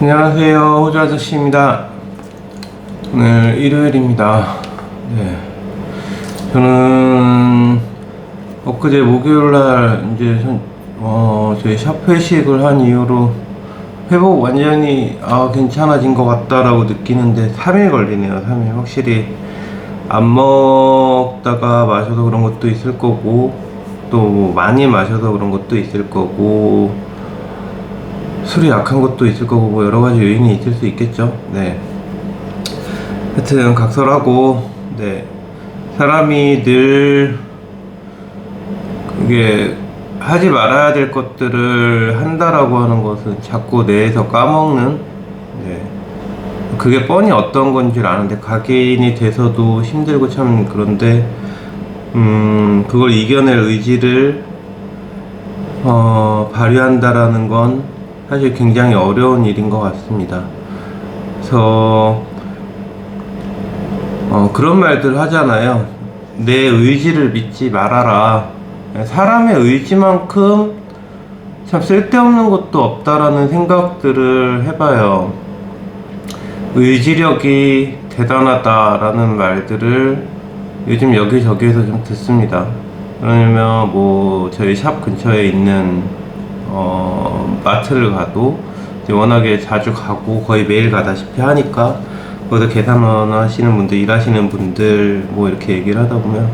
안녕하세요, 호주 아저씨입니다. 오늘 일요일입니다. 네, 저는 엊그제 목요일날 이제 저희 샵 회식을 한 이후로 회복 완전히 괜찮아진 것 같다라고 느끼는데 3일 걸리네요. 3일. 확실히 안 먹다가 마셔서 그런 것도 있을 거고, 또 많이 마셔서 그런 것도 있을 거고, 술이 약한 것도 있을 거고, 뭐 여러 가지 요인이 있을 수 있겠죠. 네. 하여튼 각설하고, 네. 사람이 늘 그게 하지 말아야 될 것들을 한다라고 하는 것은 자꾸 뇌에서 까먹는, 네. 그게 뻔히 어떤 건지 아는데 각인이 돼서도 힘들고 참 그런데, 그걸 이겨낼 의지를 발휘한다라는 건 사실 굉장히 어려운 일인 것 같습니다. 그래서 그런 말들 하잖아요. 내 의지를 믿지 말아라. 사람의 의지만큼 참 쓸데없는 것도 없다라는 생각들을 해봐요. 의지력이 대단하다라는 말들을 요즘 여기저기에서 좀 듣습니다. 왜냐면 뭐 저희 샵 근처에 있는 마트를 가도 이제 워낙에 자주 가고 거의 매일 가다시피 하니까 거기서 계산원 하시는 분들, 일하시는 분들 뭐 이렇게 얘기를 하다 보면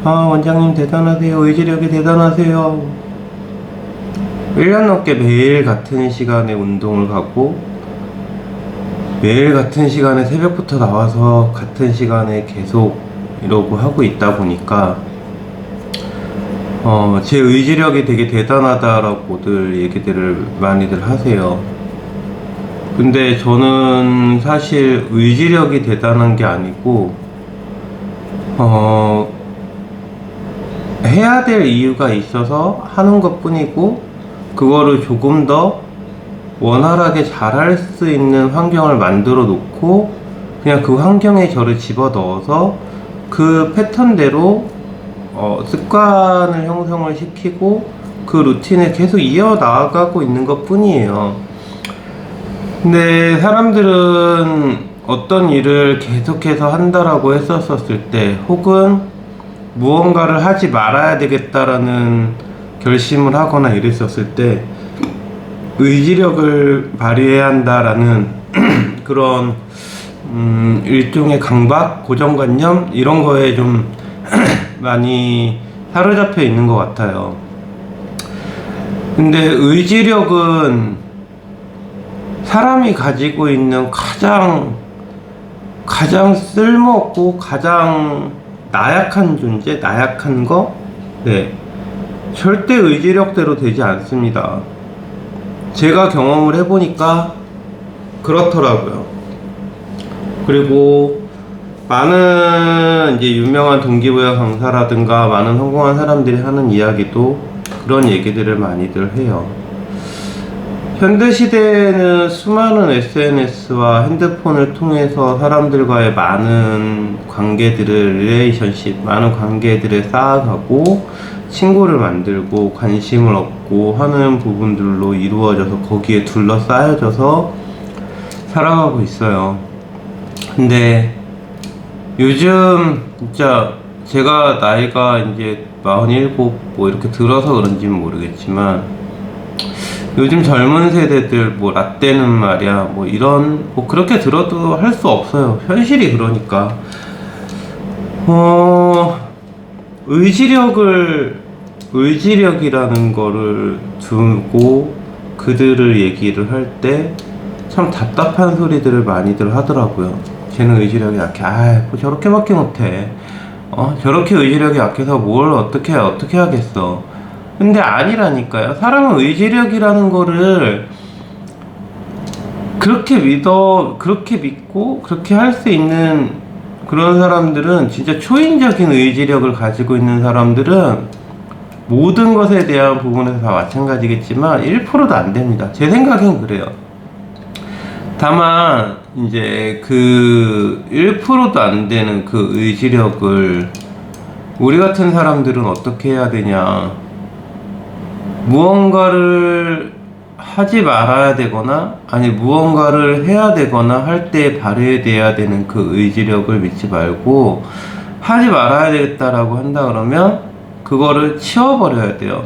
원장님 대단하세요, 의지력이 대단하세요. 1년 넘게 매일 같은 시간에 운동을 가고 매일 같은 시간에 새벽부터 나와서 같은 시간에 계속 이러고 하고 있다 보니까 제 의지력이 되게 대단하다라고들 얘기들을 많이들 하세요. 근데 저는 사실 의지력이 대단한 게 아니고 해야 될 이유가 있어서 하는 것 뿐이고, 그거를 조금 더 원활하게 잘할 수 있는 환경을 만들어 놓고 그냥 그 환경에 저를 집어 넣어서 그 패턴대로 습관을 형성을 시키고 그 루틴을 계속 이어나가고 있는 것 뿐이에요. 근데 사람들은 어떤 일을 계속해서 한다라고 했었을 때, 혹은 무언가를 하지 말아야 되겠다라는 결심을 하거나 이랬었을 때 의지력을 발휘해야 한다라는 그런 일종의 강박, 고정관념 이런 거에 좀 많이 사로잡혀 있는 것 같아요. 근데 의지력은 사람이 가지고 있는 가장 쓸모없고 가장 나약한 존재, 나약한 거? 네. 절대 의지력대로 되지 않습니다. 제가 경험을 해보니까 그렇더라고요. 그리고 많은 이제 유명한 동기부여 강사라든가 많은 성공한 사람들이 하는 이야기도 그런 얘기들을 많이들 해요. 현대시대에는 수많은 SNS와 핸드폰을 통해서 사람들과의 많은 관계들을 릴레이션십, 많은 관계들을 쌓아가고 친구를 만들고 관심을 얻고 하는 부분들로 이루어져서 거기에 둘러싸여져서 살아가고 있어요. 근데 요즘 진짜 제가 나이가 이제 47 뭐 이렇게 들어서 그런지는 모르겠지만 요즘 젊은 세대들 뭐 라떼는 말이야 뭐 이런 뭐 그렇게 들어도 할 수 없어요. 현실이 그러니까 의지력이라는 거를 두고 그들을 얘기를 할 때 참 답답한 소리들을 많이들 하더라고요. 쟤는 의지력이 약해. 뭐 저렇게밖에 못해. 저렇게 의지력이 약해서 뭘 어떻게 하겠어. 근데 아니라니까요. 사람은 의지력이라는 거를 그렇게 믿고 그렇게 할 수 있는 그런 사람들은, 진짜 초인적인 의지력을 가지고 있는 사람들은 모든 것에 대한 부분에서 다 마찬가지겠지만 1%도 안 됩니다. 제 생각엔 그래요. 다만 이제 그 1%도 안 되는 그 의지력을 우리 같은 사람들은 어떻게 해야 되냐, 무언가를 하지 말아야 되거나 아니 무언가를 해야 되거나 할 때 발휘돼야 되는 그 의지력을 믿지 말고 하지 말아야 되겠다라고 한다 그러면 그거를 치워버려야 돼요.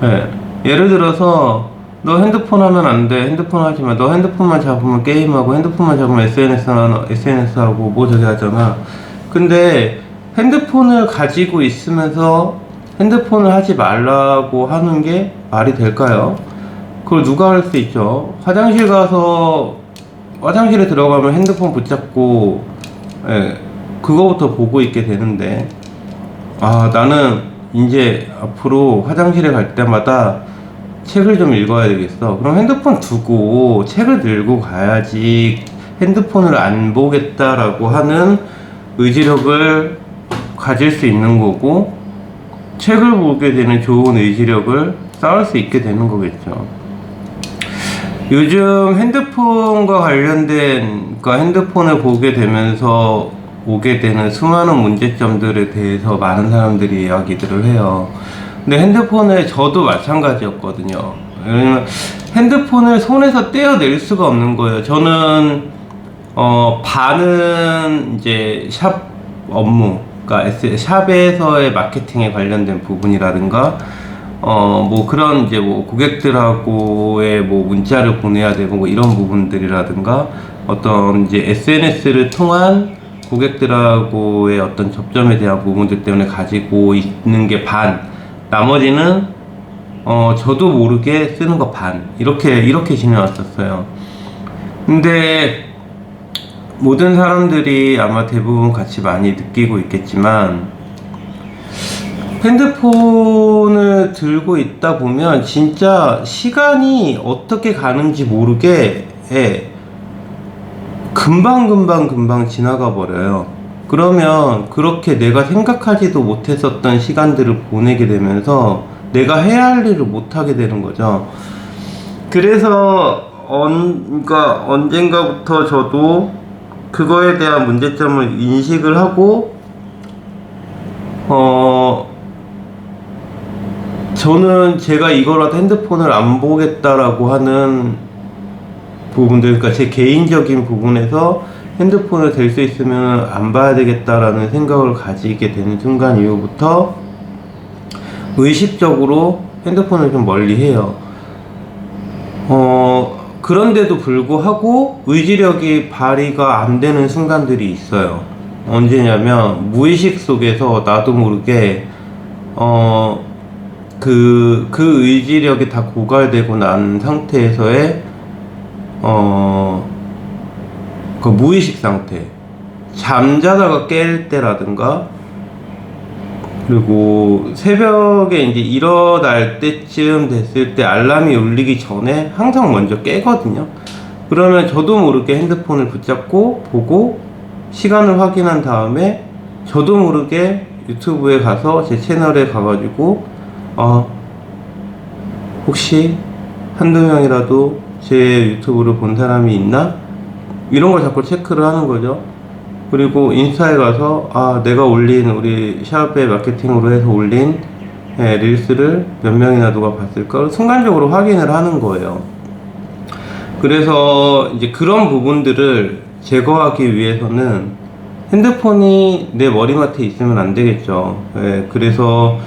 예. 예를 들어서 너 핸드폰 하면 안 돼. 핸드폰 하지 마. 너 핸드폰만 잡으면 게임하고 핸드폰만 잡으면 SNS 하고 뭐 저기 하잖아. 근데 핸드폰을 가지고 있으면서 핸드폰을 하지 말라고 하는 게 말이 될까요? 그걸 누가 할 수 있죠? 화장실 가서 화장실에 들어가면 핸드폰 붙잡고 예, 그거부터 보고 있게 되는데 아 나는 이제 앞으로 화장실에 갈 때마다 책을 좀 읽어야 되겠어. 그럼 핸드폰 두고 책을 들고 가야지 핸드폰을 안 보겠다라고 하는 의지력을 가질 수 있는 거고 책을 보게 되는 좋은 의지력을 쌓을 수 있게 되는 거겠죠. 요즘 핸드폰과 관련된, 그러니까 핸드폰을 보게 되면서 오게 되는 수많은 문제점들에 대해서 많은 사람들이 이야기들을 해요. 근데 핸드폰을 저도 마찬가지였거든요. 왜냐면 핸드폰을 손에서 떼어낼 수가 없는 거예요. 저는 반은 이제 샵 업무, 그러니까 샵에서의 마케팅에 관련된 부분이라든가 뭐 그런 이제 뭐 고객들하고의 뭐 문자를 보내야 되고 뭐 이런 부분들이라든가 어떤 이제 SNS를 통한 고객들하고의 어떤 접점에 대한 부분들 때문에 가지고 있는 게 반, 나머지는 저도 모르게 쓰는 거 반, 이렇게 지내왔었어요. 근데 모든 사람들이 아마 대부분 같이 많이 느끼고 있겠지만 핸드폰을 들고 있다 보면 진짜 시간이 어떻게 가는지 모르게 금방 지나가 버려요. 그러면 그렇게 내가 생각하지도 못했었던 시간들을 보내게 되면서 내가 해야 할 일을 못 하게 되는 거죠. 그래서 그러니까 언젠가부터 저도 그거에 대한 문제점을 인식을 하고 저는 제가 이거라도 핸드폰을 안 보겠다라고 하는 부분들, 그러니까 제 개인적인 부분에서 핸드폰을 될 수 있으면 안 봐야 되겠다라는 생각을 가지게 되는 순간 이후부터 의식적으로 핸드폰을 좀 멀리 해요. 그런데도 불구하고 의지력이 발휘가 안 되는 순간들이 있어요. 언제냐면 무의식 속에서 나도 모르게 그 의지력이 다 고갈되고 난 상태에서의 그 무의식 상태, 잠자다가 깰 때라든가 그리고 새벽에 이제 일어날 때쯤 됐을 때 알람이 울리기 전에 항상 먼저 깨거든요. 그러면 저도 모르게 핸드폰을 붙잡고 보고 시간을 확인한 다음에 저도 모르게 유튜브에 가서 제 채널에 가가지고 혹시 한두 명이라도 제 유튜브를 본 사람이 있나? 이런 걸 자꾸 체크를 하는 거죠. 그리고 인스타에 가서 내가 올린 우리 샵의 마케팅으로 해서 올린 릴스를 몇 명이나 누가 봤을까? 순간적으로 확인을 하는 거예요. 그래서 이제 그런 부분들을 제거하기 위해서는 핸드폰이 내 머리맡에 있으면 안 되겠죠. 그래서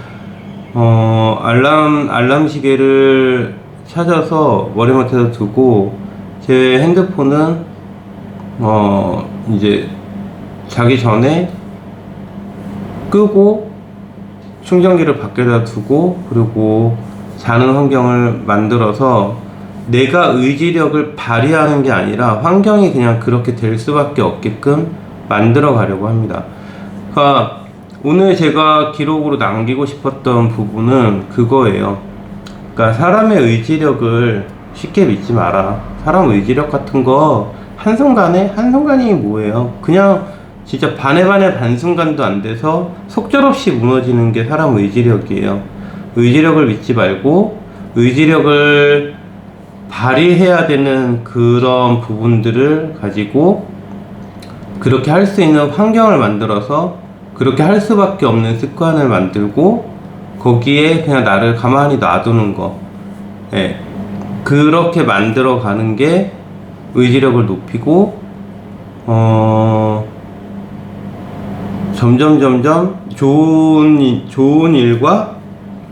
알람 시계를 찾아서 머리맡에다 두고 제 핸드폰은 이제 자기 전에 끄고 충전기를 밖에다 두고 그리고 자는 환경을 만들어서 내가 의지력을 발휘하는 게 아니라 환경이 그냥 그렇게 될 수밖에 없게끔 만들어 가려고 합니다. 그러니까 오늘 제가 기록으로 남기고 싶었던 부분은 그거예요. 그러니까 사람의 의지력을 쉽게 믿지 마라. 사람 의지력 같은 거 한순간이 뭐예요? 그냥 진짜 반의 반순간도 안 돼서 속절없이 무너지는 게 사람 의지력이에요. 의지력을 믿지 말고 의지력을 발휘해야 되는 그런 부분들을 가지고 그렇게 할 수 있는 환경을 만들어서 그렇게 할 수밖에 없는 습관을 만들고 거기에 그냥 나를 가만히 놔두는 거. 그렇게 만들어 가는 게 의지력을 높이고, 점점 좋은 일과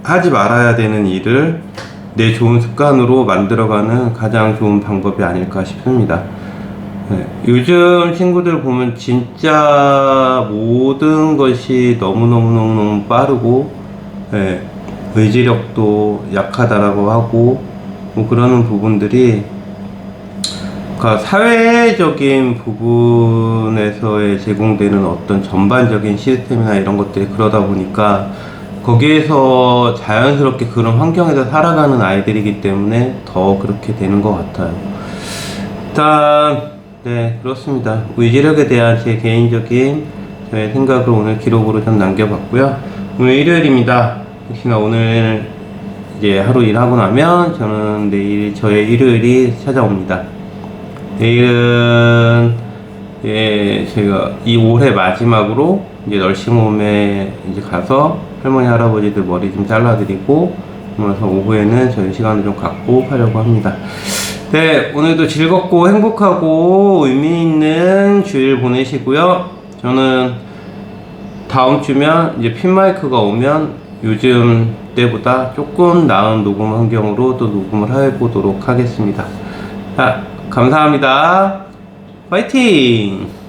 하지 말아야 되는 일을 내 좋은 습관으로 만들어가는 가장 좋은 방법이 아닐까 싶습니다. 네, 요즘 친구들 보면 진짜 모든 것이 너무너무 빠르고, 네, 의지력도 약하다라고 하고, 뭐 그러는 부분들이, 그러니까 사회적인 부분에서의 제공되는 어떤 전반적인 시스템이나 이런 것들이 그러다 보니까 거기에서 자연스럽게 그런 환경에서 살아가는 아이들이기 때문에 더 그렇게 되는 것 같아요. 일단 네, 그렇습니다. 의지력에 대한 제 개인적인 저의 생각을 오늘 기록으로 좀 남겨봤고요. 오늘 일요일입니다. 혹시나 오늘 이제 하루 일하고 나면 저는 내일 저의 일요일이 찾아옵니다. 내일은 제가 이 올해 마지막으로 이제 널싱홈에 이제 가서 할머니 할아버지들 머리 좀 잘라드리고, 그래서 오후에는 저희 시간을 좀 갖고 하려고 합니다. 네, 오늘도 즐겁고 행복하고 의미 있는 주일 보내시고요. 저는 다음 주면 이제 핀마이크가 오면 요즘 때보다 조금 나은 녹음 환경으로 또 녹음을 해보도록 하겠습니다. 자, 감사합니다. 파이팅!